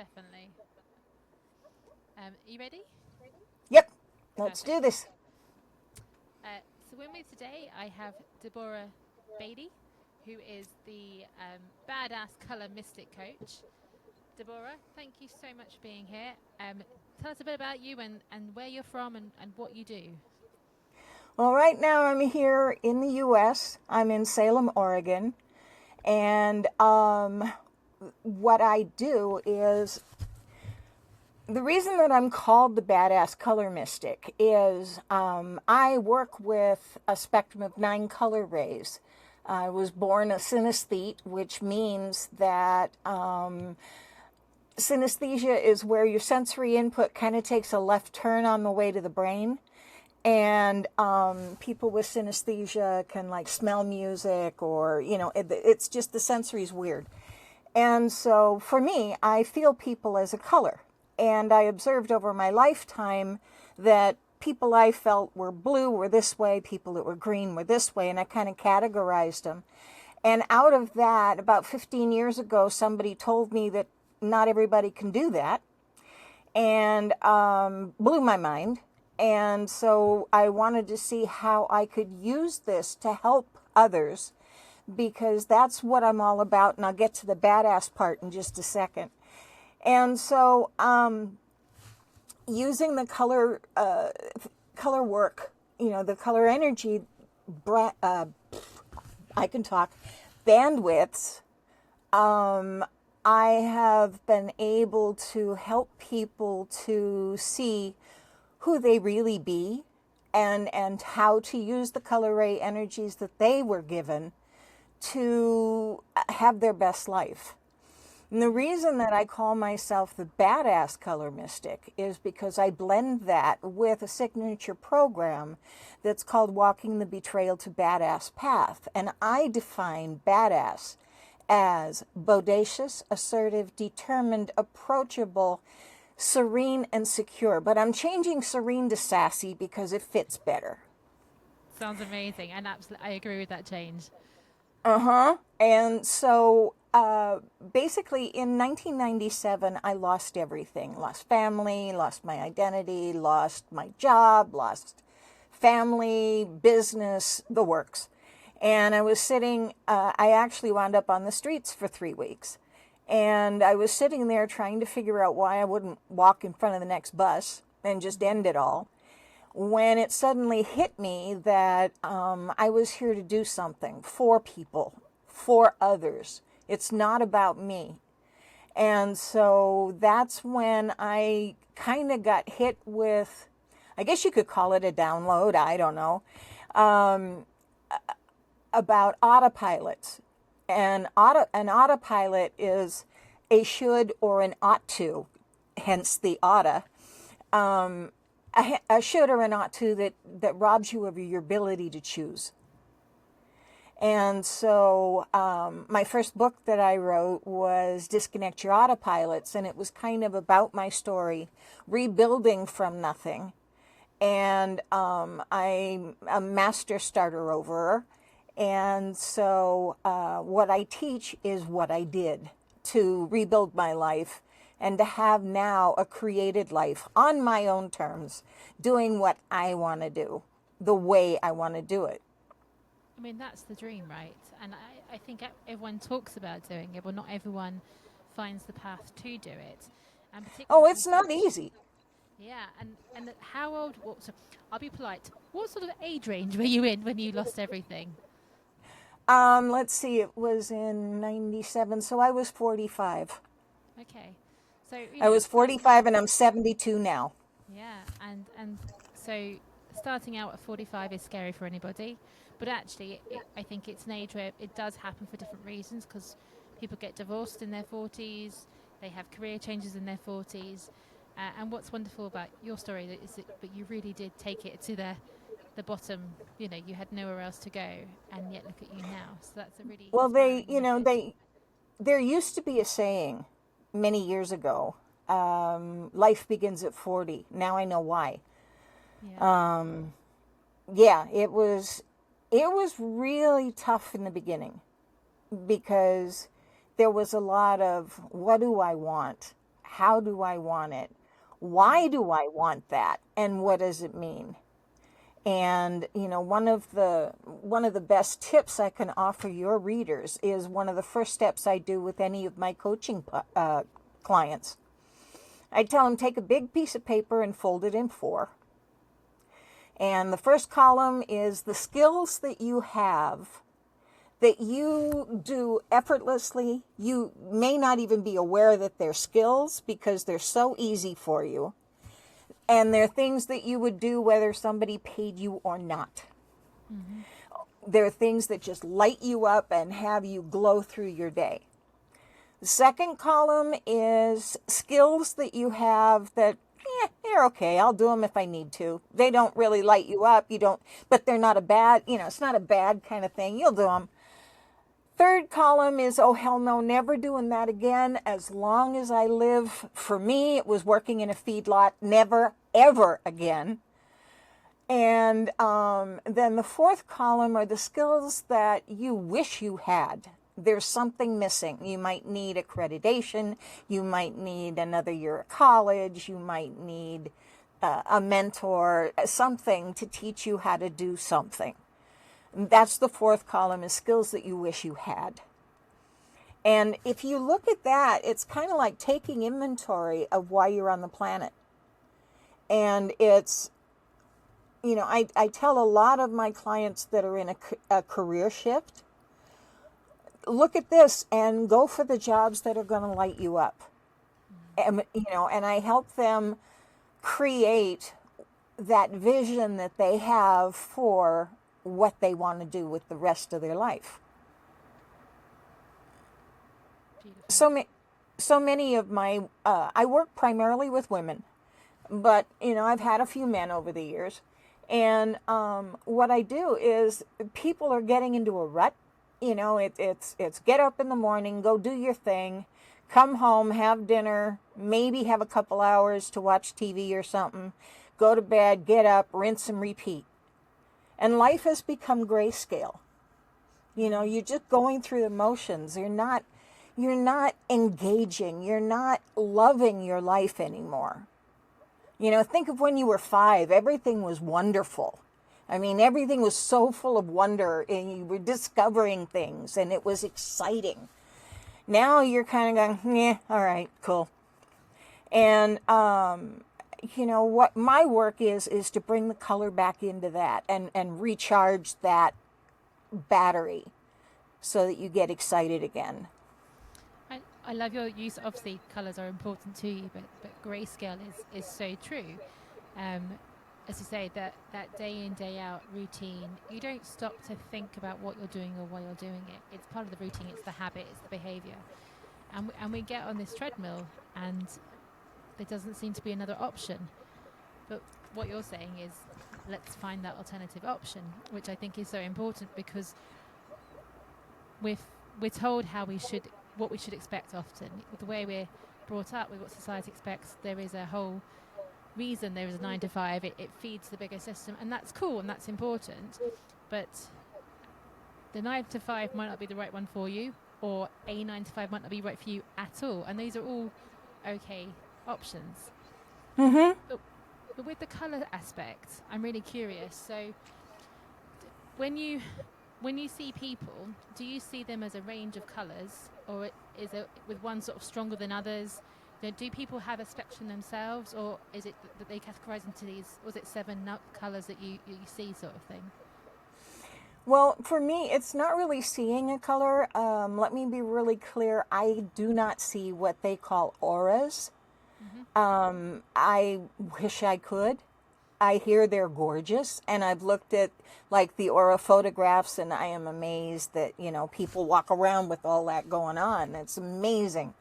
definitely. You ready? Yep, let's Perfect. do this. So with me today, I have Deborah Beatty, who is the badass color mystic coach. Deborah, thank you so much for being here. Tell us a bit about you and where you're from and what you do. Well, right now I'm here in the U.S. I'm in Salem, Oregon. And what I do is the reason that I'm called the badass color mystic is I work with a spectrum of 9 color rays. I was born a synesthete, which means that synesthesia is where your sensory input kind of takes a left turn on the way to the brain. And people with synesthesia can like smell music, or, it's just the sensory's weird. And so for me, I feel people as a color. And I observed over my lifetime that people I felt were blue were this way, people that were green were this way, and I kind of categorized them. And out of that, about 15 years ago, somebody told me that not everybody can do that, and blew my mind. And so I wanted to see how I could use this to help others, because that's what I'm all about. And I'll get to the badass part in just a second. And so using the color work, the color energy, I can talk, bandwidths, I have been able to help people to see who they really be, and how to use the color ray energies that they were given to have their best life. And the reason that I call myself the badass color mystic is because I blend that with a signature program that's called Walking the Betrayal to Badass Path. And I define badass as bodacious, assertive, determined, approachable, serene, and secure. But I'm changing serene to sassy because it fits better. Sounds amazing, and absolutely, I agree with that change. And so basically in 1997, I lost everything. Lost family, lost my identity, lost my job, lost family, business, the works. And I was sitting, I actually wound up on the streets for 3 weeks. And I was sitting there trying to figure out why I wouldn't walk in front of the next bus and just end it all, when it suddenly hit me that I was here to do something for people, for others. It's not about me. And so that's when I kind of got hit with, I guess you could call it a download, I don't know, about autopilots. And an autopilot is a should or an ought to, hence the oughta. A should or an ought to that robs you of your ability to choose. And so my first book that I wrote was Disconnect Your Autopilots, and it was kind of about my story, rebuilding from nothing. And I'm a master starter over. And so what I teach is what I did to rebuild my life and to have now a created life on my own terms, doing what I want to do, the way I want to do it. I mean, that's the dream, right? And I think everyone talks about doing it, but not everyone finds the path to do it. And particularly Oh, from it's not such, easy. yeah. And how old? What? So I'll be polite. What sort of age range were you in when you lost everything? Let's see, it was in 97, so I was 45. Okay, so I was starting 45 out, and I'm 72 now. yeah, and so starting out at 45 is scary for anybody, but actually, I think it's an age where it does happen for different reasons, because people get divorced in their 40s, they have career changes in their 40s, and what's wonderful about your story is that, but you really did take it to the bottom. You had nowhere else to go, and yet look at you now. So that's a really Well, inspiring message. there used to be a saying many years ago, life begins at 40. Now I know why. Yeah. Yeah, it was really tough in the beginning because there was a lot of what do I want? How do I want it? Why do I want that? And what does it mean? And one of the best tips I can offer your readers is one of the first steps I do with any of my coaching clients. I tell them, take a big piece of paper and fold it in 4. And the first column is the skills that you have that you do effortlessly. You may not even be aware that they're skills because they're so easy for you. And they're things that you would do whether somebody paid you or not. Mm-hmm. They're things that just light you up and have you glow through your day. The second column is skills that you have that, they're okay. I'll do them if I need to. They don't really light you up. But they're not a bad, it's not a bad kind of thing. You'll do them. Third column is, oh, hell no, never doing that again. As long as I live, for me, it was working in a feedlot. Never, ever again. And then the fourth column are the skills that you wish you had. There's something missing. You might need accreditation. You might need another year of college. You might need a mentor, something to teach you how to do something. That's the fourth column, is skills that you wish you had. And if you look at that, it's kind of like taking inventory of why you're on the planet. And it's, I tell a lot of my clients that are in a career shift, look at this and go for the jobs that are going to light you up. And, and I help them create that vision that they have for what they want to do with the rest of their life. Beautiful. So many of my, I work primarily with women, but, I've had a few men over the years. And what I do is people are getting into a rut. It's get up in the morning, go do your thing, come home, have dinner, maybe have a couple hours to watch TV or something, go to bed, get up, rinse and repeat. And life has become grayscale. You're just going through the motions. You're not engaging. You're not loving your life anymore. Think of when you were 5. Everything was wonderful. I mean, everything was so full of wonder, and you were discovering things, and it was exciting. Now you're kind of going, yeah, all right, cool. And, what my work is to bring the color back into that and recharge that battery so that you get excited again. I love your use. Obviously, colours are important to you, but grayscale is so true. As you say, that day in, day out routine, you don't stop to think about what you're doing or why you're doing it. It's part of the routine, it's the habit, it's the behaviour. And we get on this treadmill and there doesn't seem to be another option. But what you're saying is, let's find that alternative option, which I think is so important, because we're told what we should expect often. With the way we're brought up, with what society expects, there is a whole reason there is a 9 to 5. It feeds the bigger system, and that's cool and that's important. But the 9 to 5 might not be the right one for you, or a 9 to 5 might not be right for you at all. And these are all okay options. Mm-hmm. But with the colour aspect, I'm really curious. So when you see people, do you see them as a range of colours, or is it with one sort of stronger than others? Do people have a spectrum themselves, or is it that they categorise into these, was it 7 colours that you see, sort of thing? Well, for me, it's not really seeing a color. Let me be really clear. I do not see what they call auras. Mm-hmm. I wish I could. I hear they're gorgeous, and I've looked at like the aura photographs, and I am amazed that, people walk around with all that going on. It's amazing.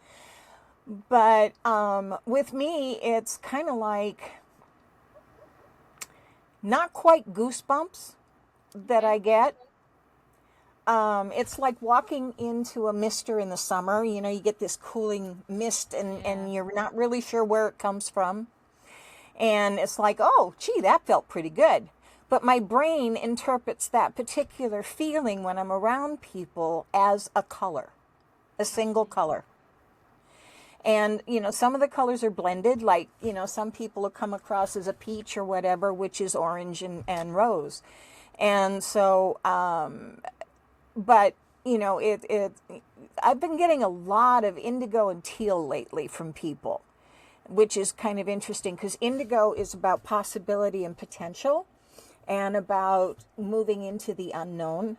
But with me, it's kind of like not quite goosebumps that I get. It's like walking into a mister in the summer. You get this cooling mist, and you're not really sure where it comes from. And it's like, oh, gee, that felt pretty good. But my brain interprets that particular feeling when I'm around people as a color, a single color. And, some of the colors are blended, like, some people will come across as a peach or whatever, which is orange and rose. And so, but, I've been getting a lot of indigo and teal lately from people, which is kind of interesting because indigo is about possibility and potential and about moving into the unknown.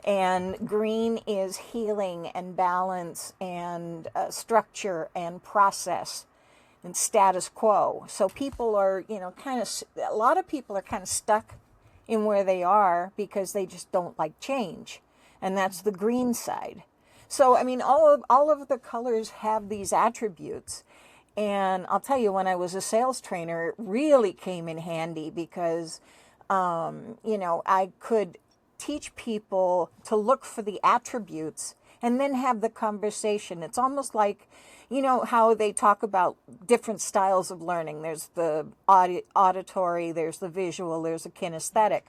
And green is healing and balance and structure and process and status quo. So people are, a lot of people are kind of stuck in where they are because they just don't like change. And that's the green side. So, all of the colors have these attributes. And I'll tell you, when I was a sales trainer, it really came in handy because, I could teach people to look for the attributes and then have the conversation. It's almost like, how they talk about different styles of learning. There's the auditory, there's the visual, there's the kinesthetic.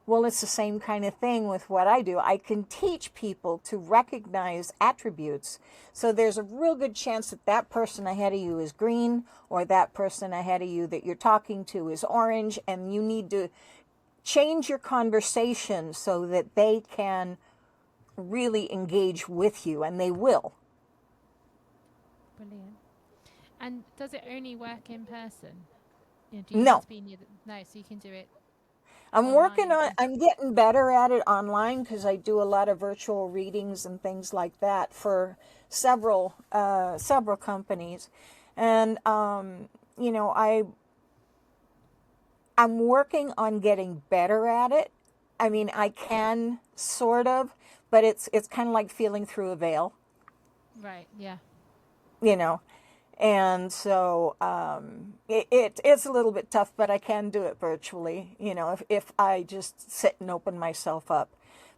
Well, it's the same kind of thing with what I do. I can teach people to recognize attributes. So there's a real good chance that that person ahead of you is green, or that person ahead of you that you're talking to is orange, and you need to change your conversation so that they can really engage with you, and they will. Brilliant. And does it only work in person? Do you No. have to be near no, so you can do it I'm getting better at it online because I do a lot of virtual readings and things like that for several companies. And, I'm working on getting better at it. I can sort of, but it's kind of like feeling through a veil. Right, yeah. And so it's a little bit tough, but I can do it virtually, if I just sit and open myself up.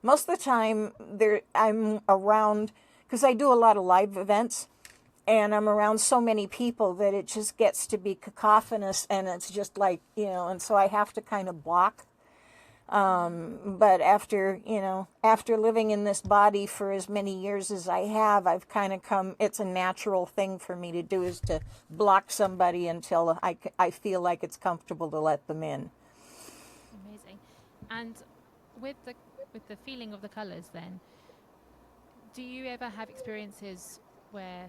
Most of the time I'm around, because I do a lot of live events, and I'm around so many people that it just gets to be cacophonous, and it's just like, and so I have to kind of block. But after living in this body for as many years as I have, I've kind of it's a natural thing for me to do, is to block somebody until I feel like it's comfortable to let them in. Amazing. And with the feeling of the colors then, do you ever have experiences where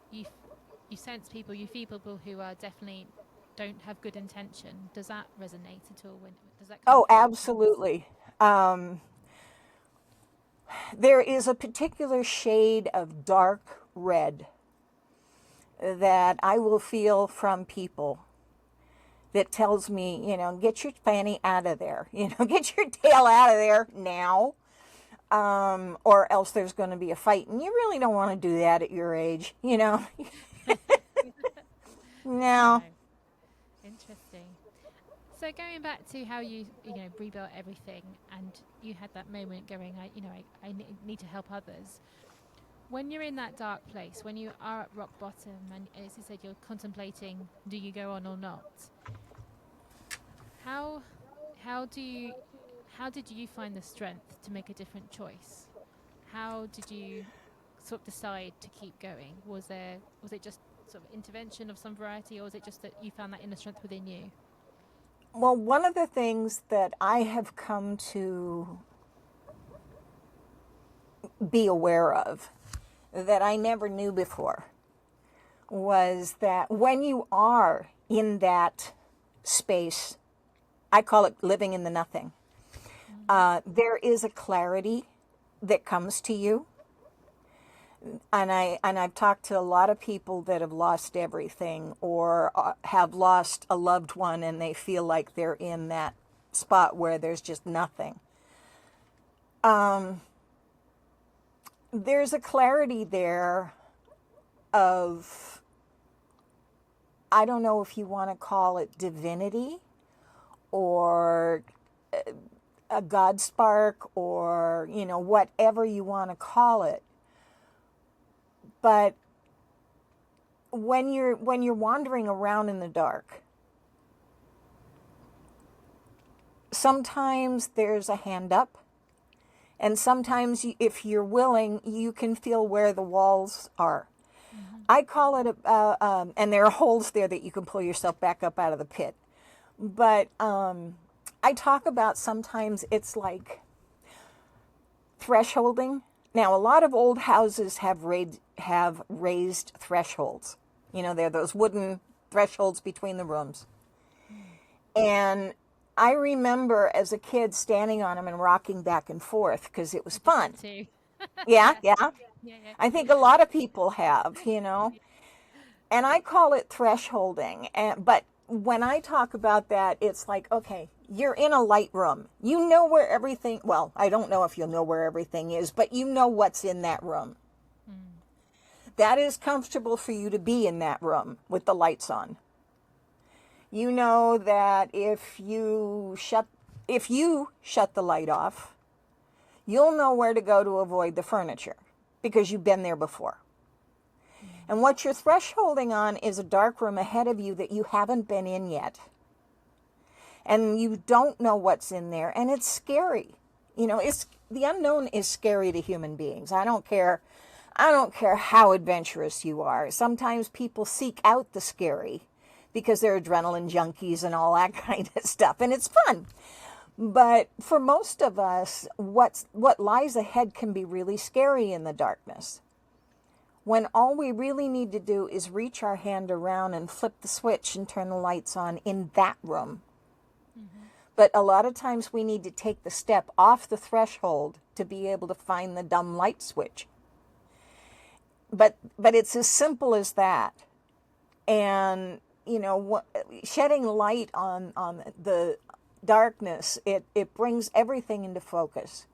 you sense people, you feel people who are definitely don't have good intention? Does that resonate at all? Does that come Oh, through? absolutely. There is a particular shade of dark red that I will feel from people that tells me, get your fanny out of there, get your tail out of there now, or else there's going to be a fight. And you really don't want to do that at your age, No. No. Interesting. So going back to how you rebuilt everything, and you had that moment going, I need to help others. When you're in that dark place, when you are at rock bottom, and as you said, you're contemplating, do you go on or not? How did you find the strength to make a different choice? How did you sort of decide to keep going? Was it just sort of intervention of some variety, or was it just that you found that inner strength within you? Well, one of the things that I have come to be aware of that I never knew before was that when you are in that space, I call it living in the nothing, there is a clarity that comes to you. And I've talked to a lot of people that have lost everything, or have lost a loved one, and they feel like they're in that spot where there's just nothing. There's a clarity there of, I don't know if you want to call it divinity, or a God spark, or whatever you want to call it. But when you're wandering around in the dark, sometimes there's a hand up, and sometimes if you're willing, you can feel where the walls are. I call it and there are holes there that you can pull yourself back up out of the pit. But I talk about sometimes it's like thresholding. Now, a lot of old houses have raised thresholds. You know, they're those wooden thresholds between the rooms. And I remember as a kid standing on them and rocking back and forth because it was fun. Too. Yeah, Yeah. yeah. Yeah, yeah. I think a lot of people have, you know. And I call it thresholding. But when I talk about that, it's like, okay, you're in a light room. You know where everything, well, I don't know if you'll know where everything is, but you know what's in that room. That is comfortable for you to be in that room with the lights on. You know that if you shut the light off, you'll know where to go to avoid the furniture because you've been there before. And what you're thresholding on is a dark room ahead of you that you haven't been in yet. And you don't know what's in there, and it's scary. You know, the unknown is scary to human beings. I don't care how adventurous you are. Sometimes people seek out the scary because they're adrenaline junkies and all that kind of stuff, and it's fun. But for most of us, what lies ahead can be really scary in the darkness. When all we really need to do is reach our hand around and flip the switch and turn the lights on in that room. But a lot of times we need to take the step off the threshold to be able to find the dumb light switch. But it's as simple as that. And, you know, shedding light on the darkness, it brings everything into focus.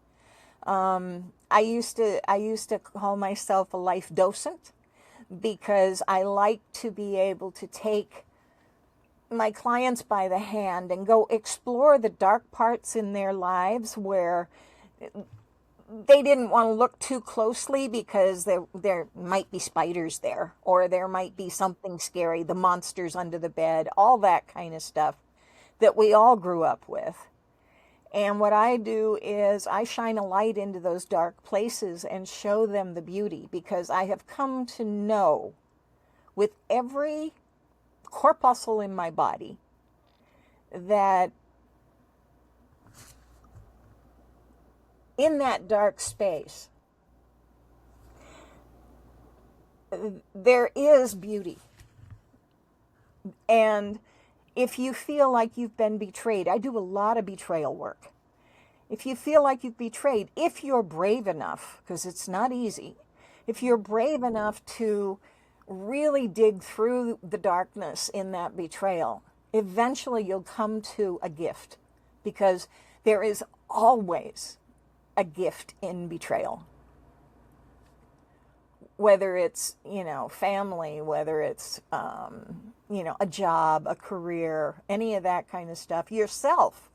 I used to call myself a life docent because I like to be able to take my clients by the hand and go explore the dark parts in their lives where they didn't want to look too closely because there might be spiders there, or there might be something scary, the monsters under the bed, all that kind of stuff that we all grew up with. And what I do is I shine a light into those dark places and show them the beauty, because I have come to know with every corpuscle in my body that in that dark space there is beauty. And if you feel like you've been betrayed, I do a lot of betrayal work. If you feel like you've betrayed, if you're brave enough, because it's not easy, if you're brave enough to really dig through the darkness in that betrayal, eventually you'll come to a gift, because there is always a gift in betrayal. Whether it's, you know, family, whether it's, you know, a job, a career, any of that kind of stuff, yourself.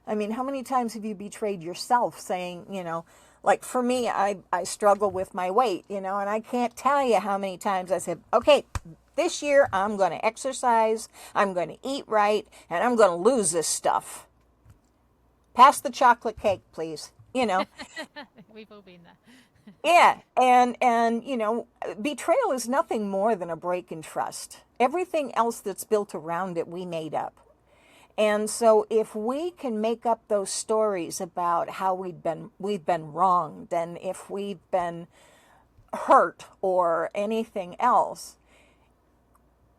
I mean, how many times have you betrayed yourself saying, you know, like for me, I struggle with my weight, you know, and I can't tell you how many times I said, okay, this year I'm going to exercise, I'm going to eat right, and I'm going to lose this stuff. Pass the chocolate cake, please, you know. We've all been there. Yeah, and you know, betrayal is nothing more than a break in trust. Everything else that's built around it, we made up. And so if we can make up those stories about how we've been wronged, and if we've been hurt or anything else,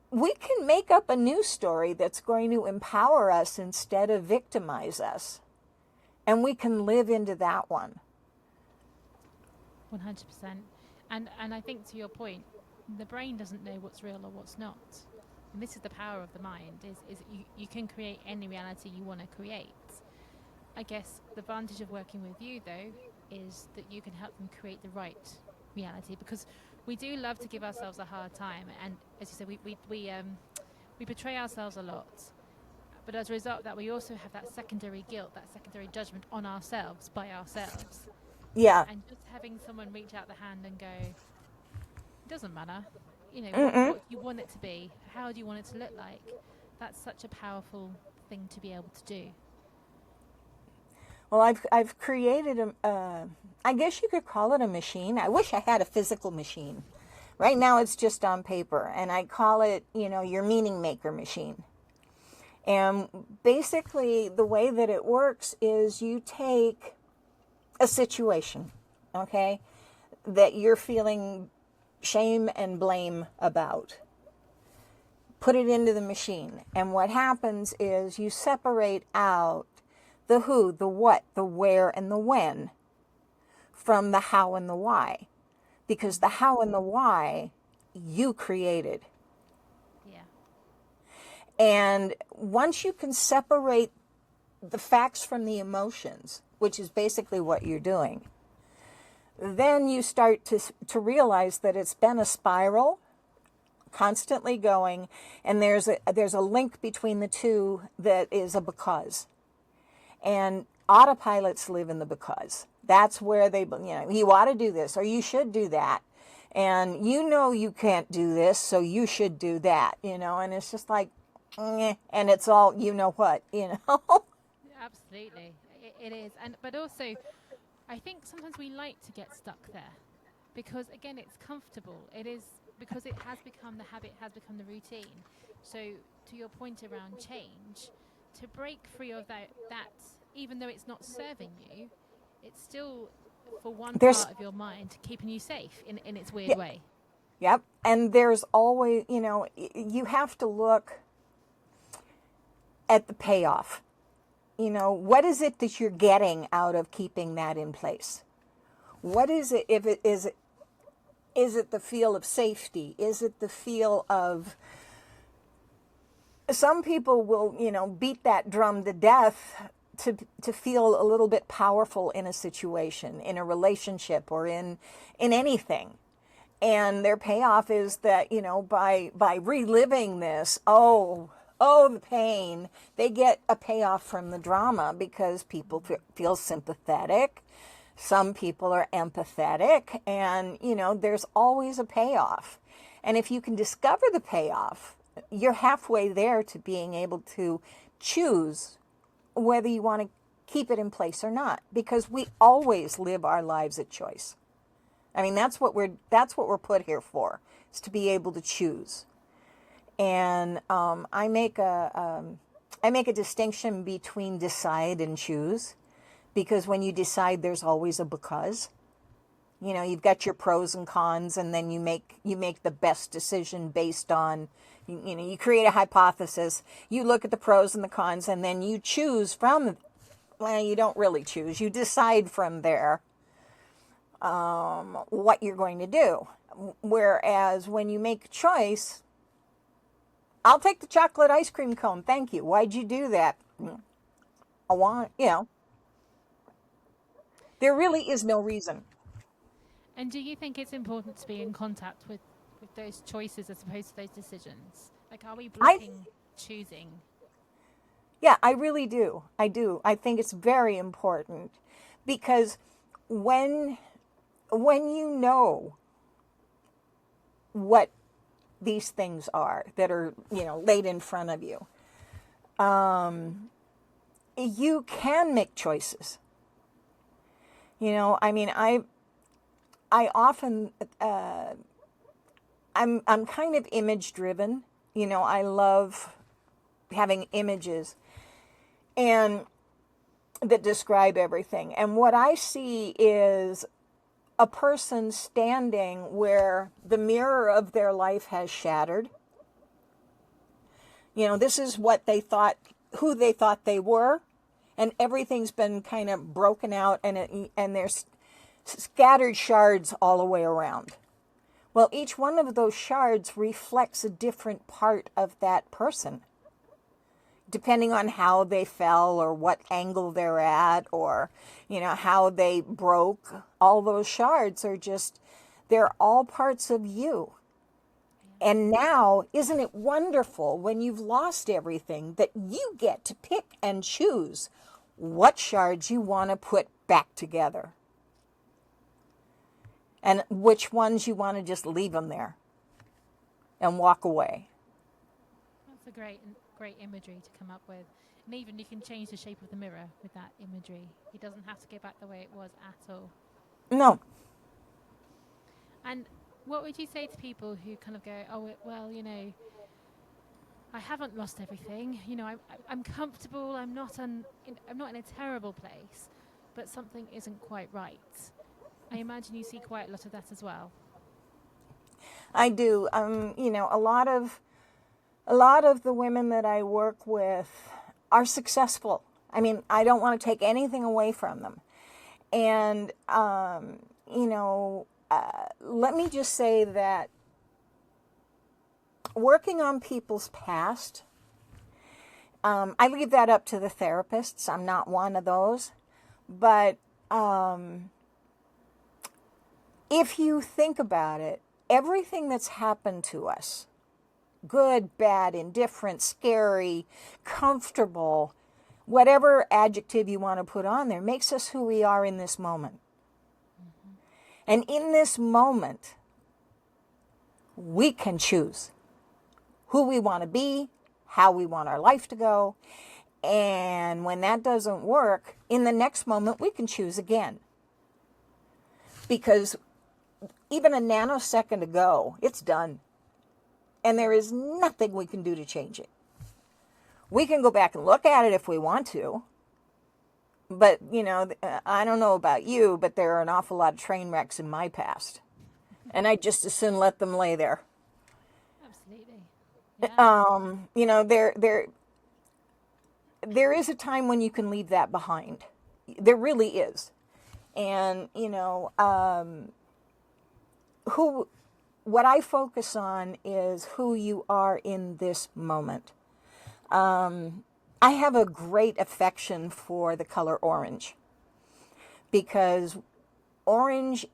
we can make up a new story that's going to empower us instead of victimize us. And we can live into that one. 100%. And I think, to your point, the brain doesn't know what's real or what's not. And this is the power of the mind, is you can create any reality you want to create. I guess the advantage of working with you, though, is that you can help them create the right reality, because we do love to give ourselves a hard time. And as you said, we betray ourselves a lot. But as a result of that, we also have that secondary guilt, that secondary judgment on ourselves by ourselves. Yeah. And just having someone reach out the hand and go, it doesn't matter, you know, what you want it to be, how do you want it to look like? That's such a powerful thing to be able to do. Well, I've created I guess you could call it a machine. I wish I had a physical machine, Right now it's just on paper, and I call it, your meaning maker machine. And basically the way that it works is you take a situation, okay, that you're feeling shame and blame about. Put it into the machine. And what happens is you separate out the who, the what, the where, and the when from the how and the why. Because the how and the why you created. Yeah. And once you can separate the facts from the emotions, which is basically what you're doing, then you start to realize that it's been a spiral, constantly going, and there's a link between the two that is a because. And autopilots live in the because. That's where they, you ought to do this, or you should do that. And you can't do this, so you should do that, and it's just like, and it's all, what. Absolutely, it is. But also, I think sometimes we like to get stuck there because, again, it's comfortable. It is because it has become the habit, has become the routine. So, to your point around change, to break free of that, even though it's not serving you, it's still, for one There's, part of your mind, keeping you safe in its weird way. yep, and there's always, you have to look at the payoff. What is it that you're getting out of keeping that in place? What is it? If it is it the feel of safety? Is it the feel of, some people will, beat that drum to death to feel a little bit powerful in a situation, in a relationship, or in anything. And their payoff is that, by reliving this, the pain, they get a payoff from the drama because people feel sympathetic. Some people are empathetic, and, there's always a payoff. And if you can discover the payoff, you're halfway there to being able to choose whether you want to keep it in place or not, because we always live our lives at choice. I mean, that's what we're put here for, is to be able to choose. And I make a distinction between decide and choose, because when you decide, there's always a because. You've got your pros and cons, and then you make the best decision based on, you create a hypothesis, you look at the pros and the cons, and then you choose from, well, you don't really choose, you decide from there what you're going to do. Whereas when you make a choice, I'll take the chocolate ice cream cone, thank you. Why'd you do that? I want, there really is no reason. And do you think it's important to be in contact with those choices as opposed to those decisions? Like, are we I blocking choosing? Yeah, I really do. I do. I think it's very important, because when you know what these things are that are, laid in front of you, you can make choices. I mean, I often, I'm kind of image driven. I love having images and that describe everything. And what I see is a person standing where the mirror of their life has shattered. This is what they thought, who they thought they were, and everything's been kind of broken out, and there's scattered shards all the way around. Well, each one of those shards reflects a different part of that person, depending on how they fell or what angle they're at, or, how they broke. All those shards are they're all parts of you. And now, isn't it wonderful when you've lost everything that you get to pick and choose what shards you want to put back together, and which ones you want to just leave them there and walk away. That's a great imagery to come up with. And even you can change the shape of the mirror with that imagery. It doesn't have to go back the way it was at all. No. And What would you say to people who kind of go, oh, well, I haven't lost everything. I'm comfortable. I'm not in a terrible place, but something isn't quite right. I imagine you see quite a lot of that as well. I do. A lot of the women that I work with are successful. I mean, I don't want to take anything away from them. And, let me just say that working on people's past, I leave that up to the therapists. I'm not one of those. But if you think about it, everything that's happened to us, good, bad, indifferent, scary, comfortable, whatever adjective you want to put on there, makes us who we are in this moment. And in this moment, we can choose who we want to be, how we want our life to go. And when that doesn't work, in the next moment, we can choose again. Because even a nanosecond ago, it's done. And there is nothing we can do to change it. We can go back and look at it if we want to. But, I don't know about you, but there are an awful lot of train wrecks in my past. And I just as soon let them lay there. Absolutely. Yeah. There is a time when you can leave that behind. There really is. And, what I focus on is who you are in this moment. I have a great affection for the color orange because orange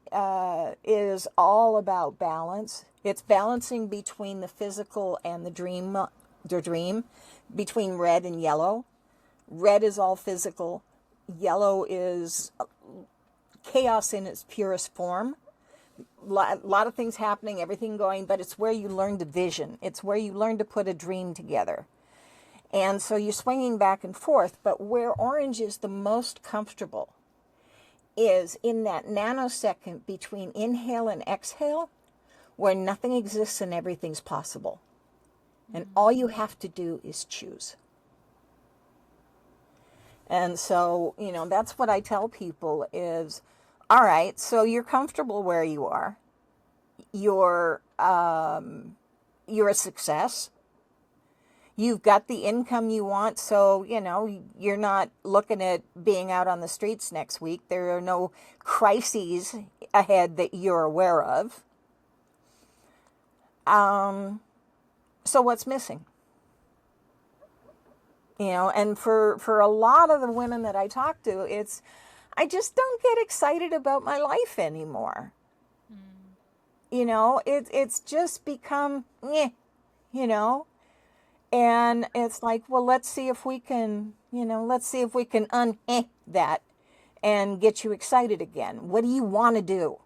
is all about balance. It's balancing between the physical and the dream, between red and yellow. Red is all physical. Yellow is chaos in its purest form. A lot of things happening, everything going, but it's where you learn to vision. It's where you learn to put a dream together. And so you're swinging back and forth, but where orange is the most comfortable is in that nanosecond between inhale and exhale, where nothing exists and everything's possible. And all you have to do is choose. And so, that's what I tell people is, all right, so you're comfortable where you are. You're a success. You've got the income you want, so, you're not looking at being out on the streets next week. There are no crises ahead that you're aware of. So what's missing? And for a lot of the women that I talk to, it's, I just don't get excited about my life anymore. It's just become, and it's like, well, let's see if we can that and get you excited again. What do you want to do?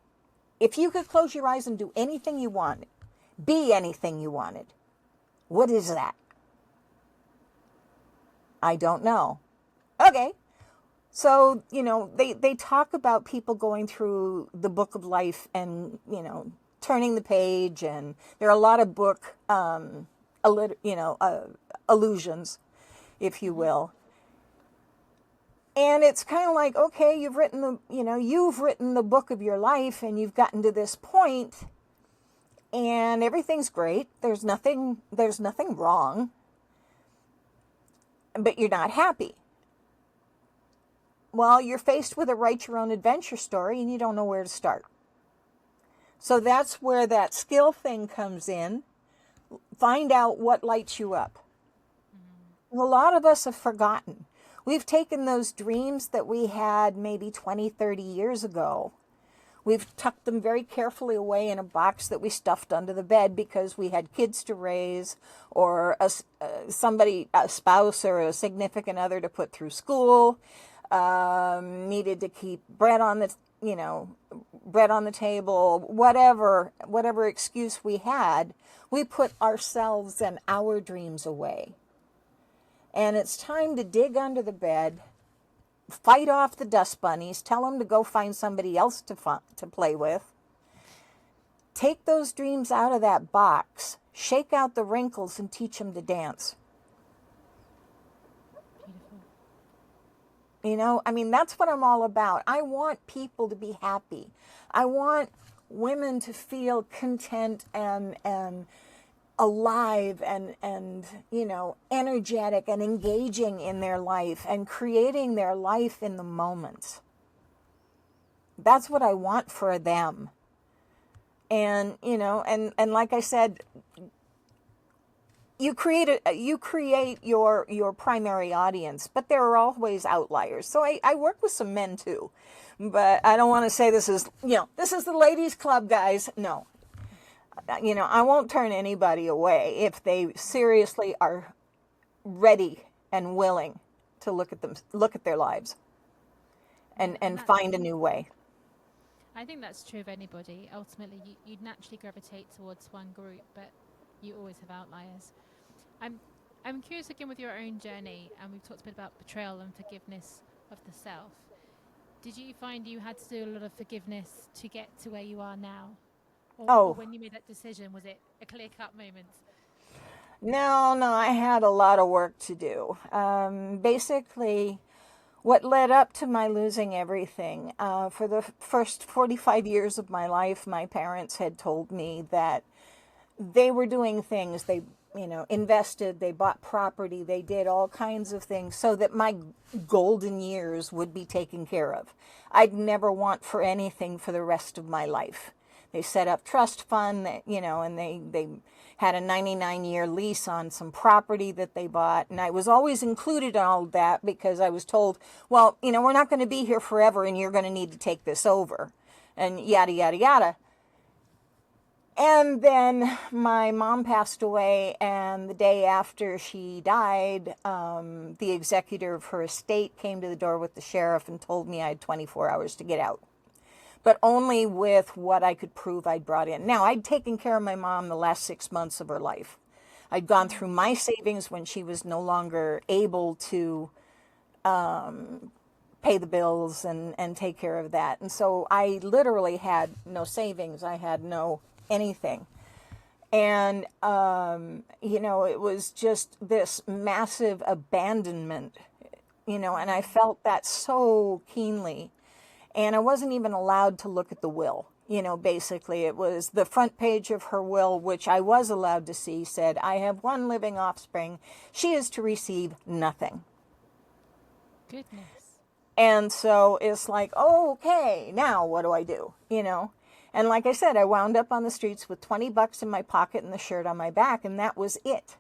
If you could close your eyes and do anything you wanted, be anything you wanted, what is that? I don't know. Okay. So, they talk about people going through the book of life and, turning the page, and there are a lot of book, illusions, if you will. And it's kind of like, okay, you've written the book of your life and you've gotten to this point and everything's great. There's nothing wrong, but you're not happy. Well, you're faced with a write your own adventure story and you don't know where to start. So that's where that skill thing comes in. Find out what lights you up. A lot of us have forgotten. We've taken those dreams that we had maybe 20, 30 years ago. We've tucked them very carefully away in a box that we stuffed under the bed because we had kids to raise, or a spouse or a significant other to put through school, needed to keep bread on the table, whatever excuse we had, we put ourselves and our dreams away. And it's time to dig under the bed, fight off the dust bunnies, tell them to go find somebody else to play with, Take those dreams out of that box, shake out the wrinkles, and teach them to dance. Beautiful. You know, I mean, that's what I'm all about. I want people to be happy. I want women to feel content and alive and you know, energetic and engaging in their life and creating their life in the moment. That's what I want for them. And, you know, and like I said, you create your primary audience, but there are always outliers. So I work with some men too, but I don't want to say this is, you know, this is the ladies club, guys. No, you know, I won't turn anybody away if they seriously are ready and willing to look at their lives and find a new way. I think that's true of anybody. Ultimately, you'd naturally gravitate towards one group, but you always have outliers. I'm curious again with your own journey, and we've talked a bit about betrayal and forgiveness of the self. Did you find you had to do a lot of forgiveness to get to where you are now? Or when you made that decision, was it a clear-cut moment? No, I had a lot of work to do. Basically, what led up to my losing everything, for the first 45 years of my life, my parents had told me that they were doing things. They, you know, invested, they bought property, they did all kinds of things so that my golden years would be taken care of. I'd never want for anything for the rest of my life. They set up trust fund, that, you know, and they had a 99-year lease on some property that they bought. And I was always included in all of that because I was told, well, you know, we're not going to be here forever and you're going to need to take this over and yada, yada, yada. And then my mom passed away, and the day after she died, the executor of her estate came to the door with the sheriff and told me I had 24 hours to get out, but only with what I could prove I'd brought in. Now, I'd taken care of my mom the last 6 months of her life. I'd gone through my savings when she was no longer able to pay the bills and take care of that. And so I literally had no savings. I had no anything. And, you know, it was just this massive abandonment, you know, and I felt that so keenly. And I wasn't even allowed to look at the will. You know, basically it was the front page of her will, which I was allowed to see, said, I have one living offspring. She is to receive nothing. Goodness. And so it's like, oh, okay, now what do I do? You know? And like I said, I wound up on the streets with $20 in my pocket and the shirt on my back, and that was it.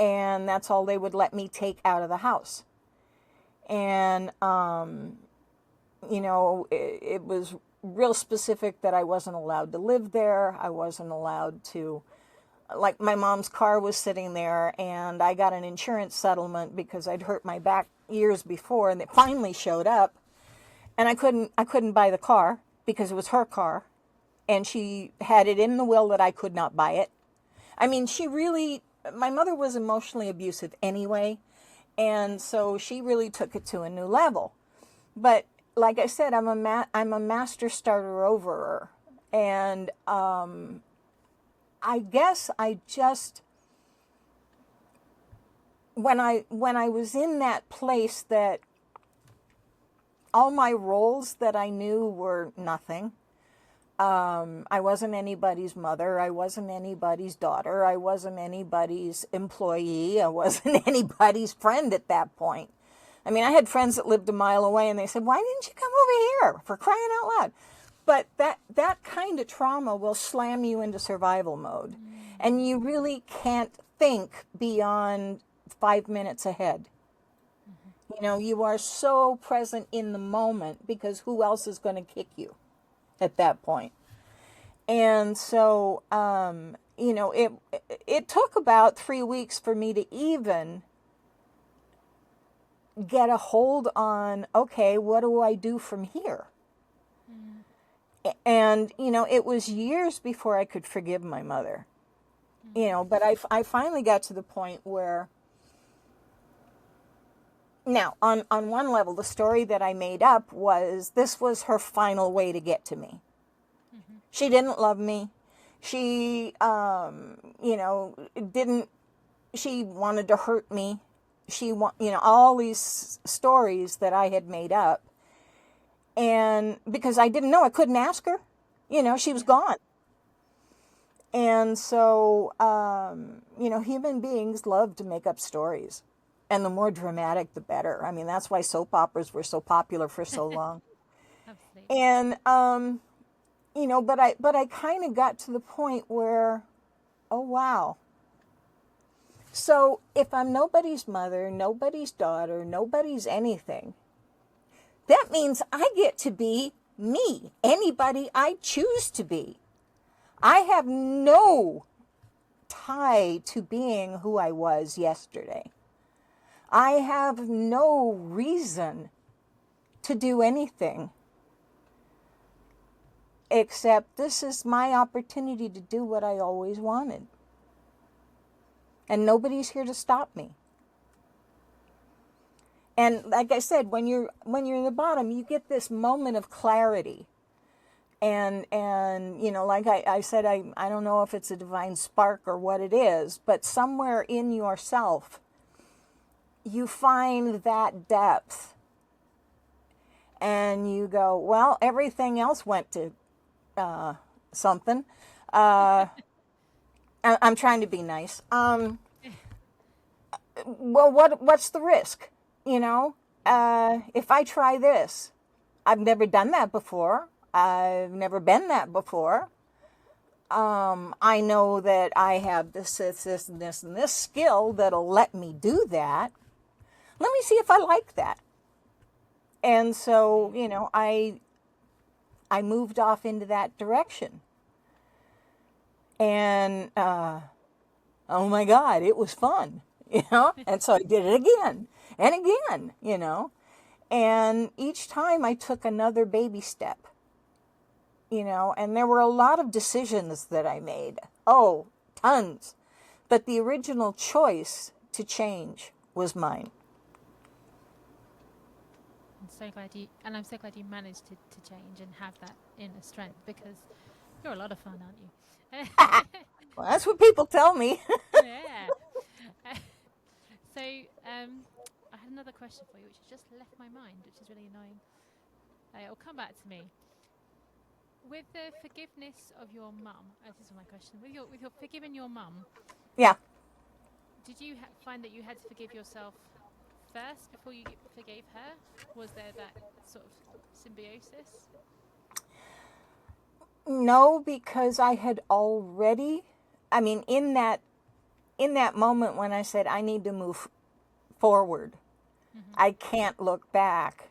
And that's all they would let me take out of the house. And, you know, it was real specific that I wasn't allowed to live there. I wasn't allowed to, like, my mom's car was sitting there, and I got an insurance settlement because I'd hurt my back years before, and it finally showed up, and I couldn't buy the car because it was her car, and she had it in the will that I could not buy it. I mean, my mother was emotionally abusive anyway, and so she really took it to a new level. But like I said, I'm a master starter overer, and I guess I just, when I was in that place that all my roles that I knew were nothing. I wasn't anybody's mother. I wasn't anybody's daughter. I wasn't anybody's employee. I wasn't anybody's friend at that point. I mean, I had friends that lived a mile away, and they said, why didn't you come over here, for crying out loud? But that kind of trauma will slam you into survival mode. And you really can't think beyond 5 minutes ahead. You know, you are so present in the moment because who else is going to kick you at that point? And so, you know, it took about 3 weeks for me to even get a hold on, okay, what do I do from here? And, you know, it was years before I could forgive my mother. You know, but I finally got to the point where, now, on one level, the story that I made up was this was her final way to get to me. She didn't love me. She, didn't, she wanted to hurt me. All these stories that I had made up. And because I didn't know, I couldn't ask her. She was gone. And so, human beings love to make up stories. And the more dramatic, the better. I mean, that's why soap operas were so popular for so long. Absolutely. And, but I kind of got to the point where, oh, wow. So if I'm nobody's mother, nobody's daughter, nobody's anything, that means I get to be me, anybody I choose to be. I have no tie to being who I was yesterday. I have no reason to do anything except this is my opportunity to do what I always wanted. And nobody's here to stop me. And like I said, when you're in the bottom, you get this moment of clarity. And like I said, I don't know if it's a divine spark or what it is, but somewhere in yourself, you find that depth. And you go, well, everything else went to something. I'm trying to be nice. Well, what's the risk? If I try this, I've never done that before. I've never been that before. I know that I have this, and this skill that'll let me do that. Let me see if I like that. And so, I moved off into that direction. And, oh my God, it was fun, And so I did it again and again, And each time I took another baby step. And there were a lot of decisions that I made. Oh, tons. But the original choice to change was mine. I'm so glad you managed to change and have that inner strength, because you're a lot of fun, aren't you? Well, that's what people tell me. Yeah. So, I had another question for you, which has just left my mind, which is really annoying. It'll come back to me. With the forgiveness of your mum, this is my question. With your forgiving your mum, Yeah. did you find that you had to forgive yourself first before you forgave her? Was there that sort of symbiosis? No, because I had already, in that moment when I said I need to move forward, I can't look back.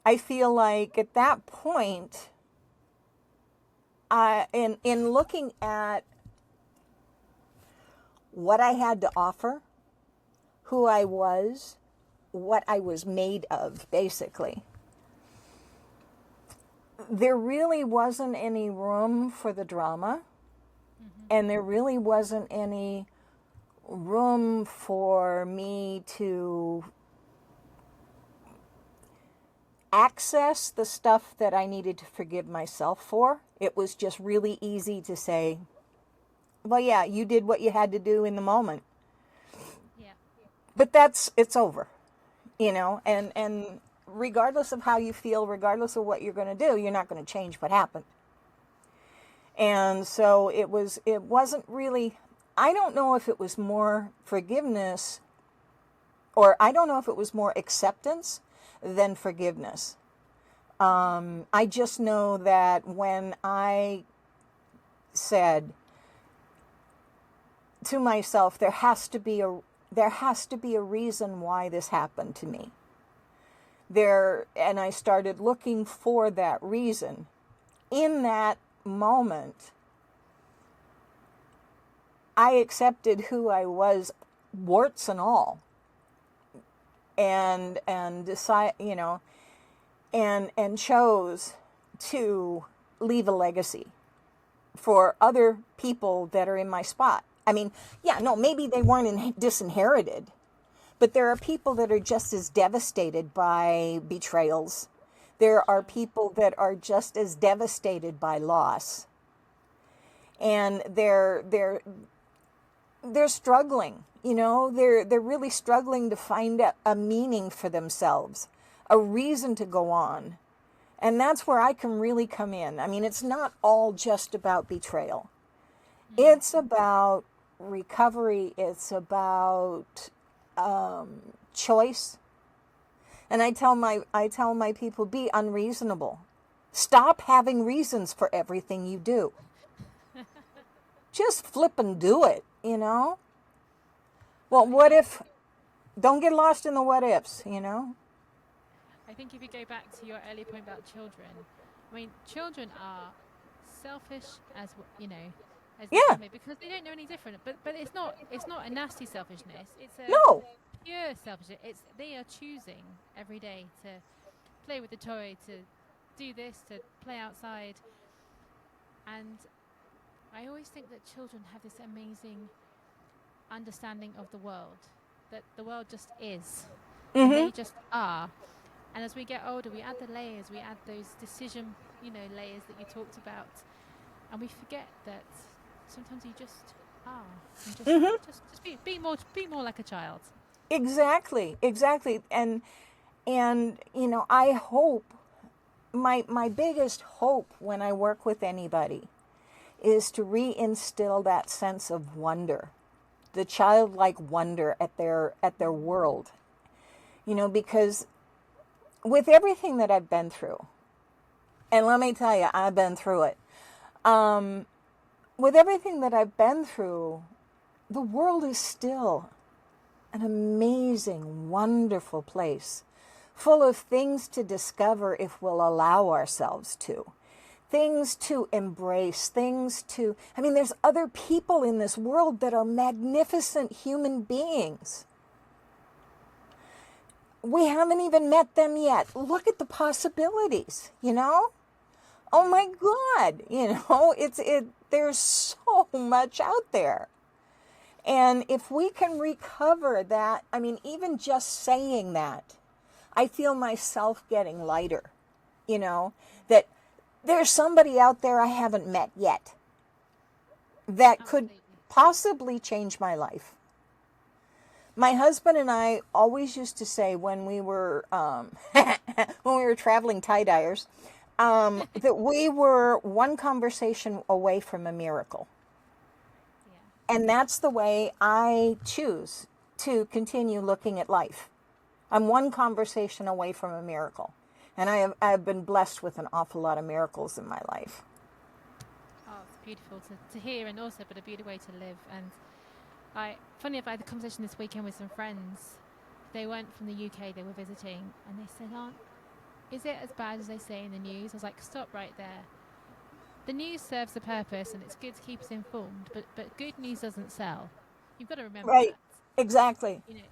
I feel like at that point, in looking at what I had to offer, who I was, what I was made of, basically, there really wasn't any room for the drama, and there really wasn't any room for me to access the stuff that I needed to forgive myself for. It was just really easy to say, well, yeah, you did what you had to do in the moment. Yeah. But it's over, and regardless of how you feel, regardless of what you're going to do, you're not going to change what happened. And so it wasn't really, I don't know if it was more forgiveness, or I don't know if it was more acceptance than forgiveness. I just know that when I said to myself, there has to be a reason why this happened to me. And I started looking for that reason. In that moment, I accepted who I was, warts and all, and decide, and chose to leave a legacy for other people that are in my spot. Maybe they weren't disinherited, but there are people that are just as devastated by betrayals. There are people that are just as devastated by loss, and they're struggling. They're really struggling to find a meaning for themselves, a reason to go on. And that's where I can really come in. I mean, it's not all just about betrayal. It's about recovery. It's about choice. And I tell my people, be unreasonable. Stop having reasons for everything you do. Just flip and do it, Well, what if? Don't get lost in the what ifs, I think if you go back to your earlier point about children, I mean, children are selfish as as they Yeah, can be because they don't know any different. But it's not a nasty selfishness. It's a no, pure selfishness. It's they are choosing every day to play with the toy, to do this, to play outside. And I always think that children have this amazing understanding of the world, that the world just is, and mm-hmm. they just are. And as we get older, we add the layers, we add those decision, layers that you talked about, and we forget that sometimes you just are, and just be more like a child. Exactly. And I hope my biggest hope when I work with anybody is to reinstill that sense of wonder, the childlike wonder at their world. Because with everything that I've been through, and let me tell you, I've been through it. With everything that I've been through, the world is still an amazing, wonderful place, full of things to discover if we'll allow ourselves to. Things to embrace, there's other people in this world that are magnificent human beings. We haven't even met them yet. Look at the possibilities, Oh my God, there's so much out there. And if we can recover that, even just saying that, I feel myself getting lighter, that there's somebody out there I haven't met yet that could Absolutely. possibly change my life. My husband and I always used to say when we were when we were traveling tie-dyers, that we were one conversation away from a miracle. Yeah. And that's the way I choose to continue looking at life. I'm one conversation away from a miracle. And I've been blessed with an awful lot of miracles in my life. Oh, it's beautiful to hear, and also, but a beautiful way to live. And funny enough, I had a conversation this weekend with some friends. They weren't from the UK, they were visiting, and they said, "Aunt, is it as bad as they say in the news?" I was like, "Stop right there. The news serves a purpose, and it's good to keep us informed. But good news doesn't sell. You've got to remember Right. that, Exactly. you know."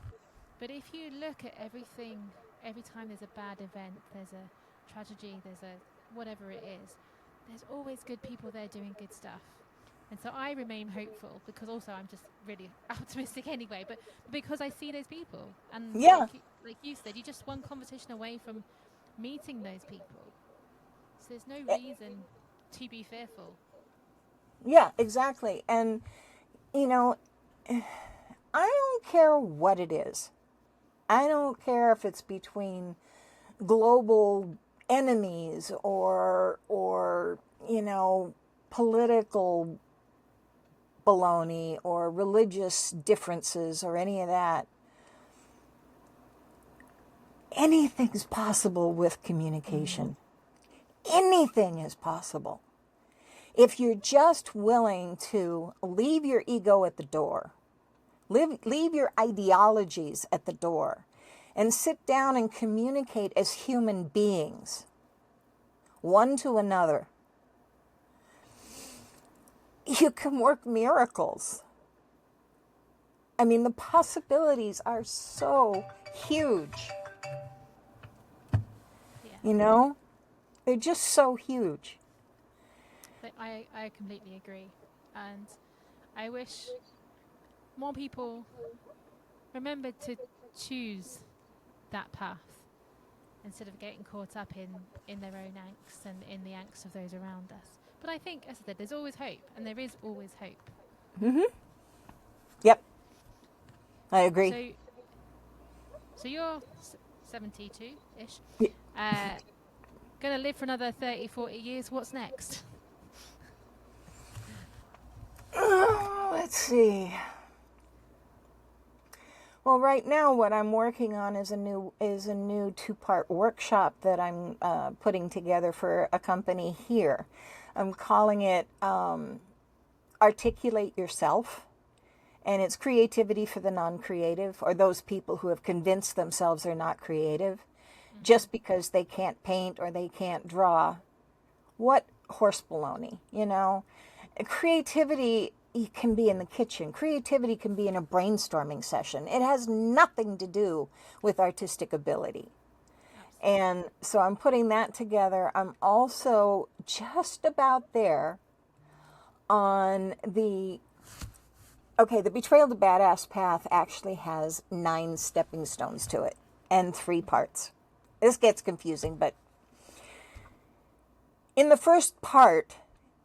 But if you look at everything, every time there's a bad event, there's a tragedy, there's a whatever it is, there's always good people there doing good stuff. And so I remain hopeful because also I'm just really optimistic anyway. But because I see those people, and Yeah. like you said, you're just one conversation away from meeting those people. So there's no Eh, reason to be fearful. Yeah, exactly. And, you know, I don't care what it is. I don't care if it's between global enemies or political baloney or religious differences or any of that. Anything's possible with communication. Anything is possible. If you're just willing to leave your ego at the door, leave your ideologies at the door, and sit down and communicate as human beings, one to another, you can work miracles. The possibilities are so huge, Yeah, you know? They're just so huge. but I completely agree, and I wish more people remembered to choose that path. instead of getting caught up in their own angst and in the angst of those around us. But I think, as I said, there's always hope, and there is always hope. Yep, I agree. So you're 72-ish, going to live for another 30, 40 years. What's next? Let's see. Well, right now, what I'm working on is a new 2-part workshop that I'm putting together for a company here. I'm calling it Articulate Yourself, and it's creativity for the non-creative, or those people who have convinced themselves they're not creative just because they can't paint or they can't draw. What horse baloney, you know? Creativity can be in the kitchen. Creativity can be in a brainstorming session. It has nothing to do with artistic ability. Absolutely. And so I'm putting that together. I'm also just about there on the Betrayal to Badass path actually has 9 stepping stones to it and 3 parts. This gets confusing, but in the first part,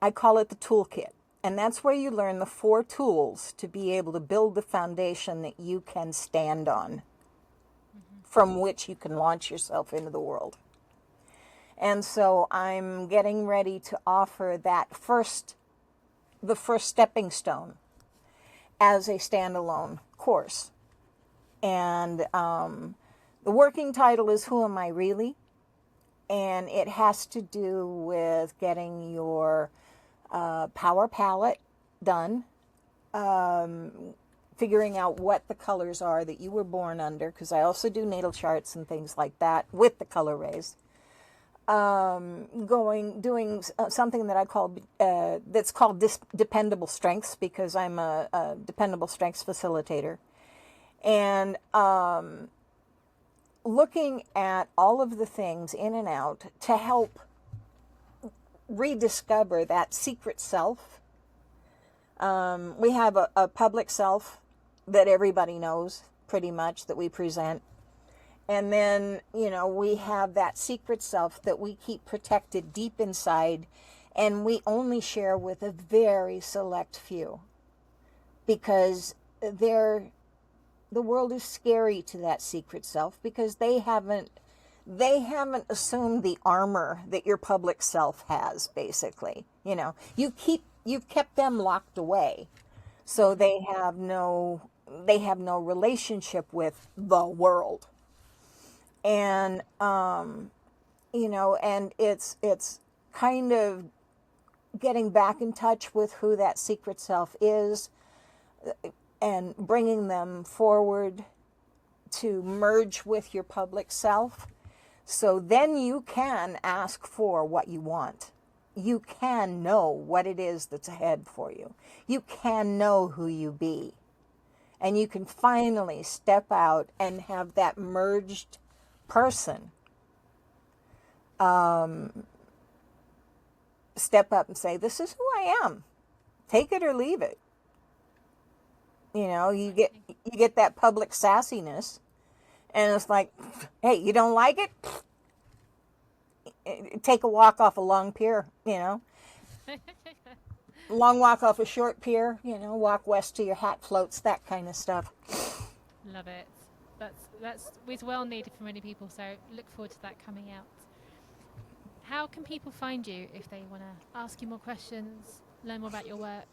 I call it the toolkit. And that's where you learn the 4 tools to be able to build the foundation that you can stand on, from which you can launch yourself into the world. And so I'm getting ready to offer the first stepping stone as a standalone course. And the working title is Who Am I Really? And it has to do with getting your power palette done, figuring out what the colors are that you were born under, because I also do natal charts and things like that with the color rays. Doing something that I call that's called dependable strengths, because I'm a dependable strengths facilitator, and looking at all of the things in and out to help rediscover that secret self. We have a public self that everybody knows pretty much that we present. And then, we have that secret self that we keep protected deep inside, and we only share with a very select few, because the world is scary to that secret self, because they haven't assumed the armor that your public self has, basically. You've kept them locked away, so they have no relationship with the world. And and it's kind of getting back in touch with who that secret self is, and bringing them forward to merge with your public self. So then you can ask for what you want. You can know what it is that's ahead for you. You can know who you be. And you can finally step out and have that merged person step up and say, this is who I am. Take it or leave it. You get that public sassiness, and it's like, hey, you don't like it? Take a walk off a long pier, long walk off a short pier, walk west till your hat floats, that kind of stuff. Love it. That's well needed for many people, so look forward to that coming out. How can people find you if they want to ask you more questions, learn more about your work?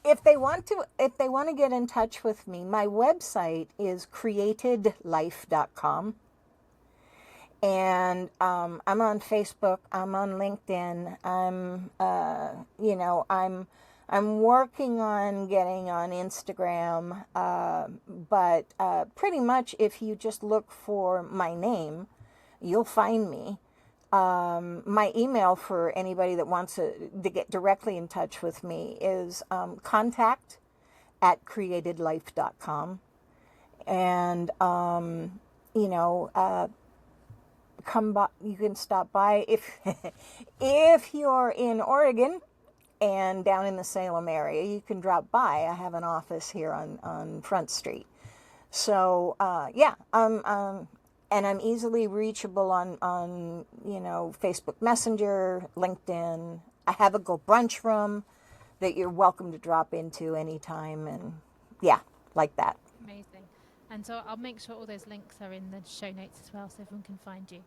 If they want to get in touch with me, my website is createdlife.com. And I'm on Facebook. I'm on LinkedIn. I'm working on getting on Instagram. But pretty much, if you just look for my name, you'll find me. My email for anybody that wants to get directly in touch with me is contact@createdlife.com. And come by, you can stop by if you're in Oregon and down in the Salem area, you can drop by. I have an office here on Front Street. So I'm and I'm easily reachable on Facebook Messenger, LinkedIn. I have a Go Brunch room that you're welcome to drop into anytime, and yeah, like that. Amazing. And so I'll make sure all those links are in the show notes as well, so everyone can find you.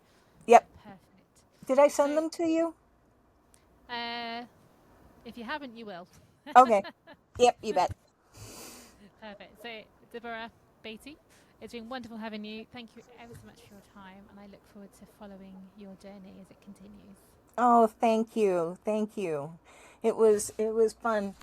Yep. Perfect. Did I send So, them to you? if you haven't, you will. Okay. Yep, you bet. Perfect. So, Deborah Beatty, it's been wonderful having you. Thank you ever so much for your time, and I look forward to following your journey as it continues. Oh, thank you. Thank you. It was fun.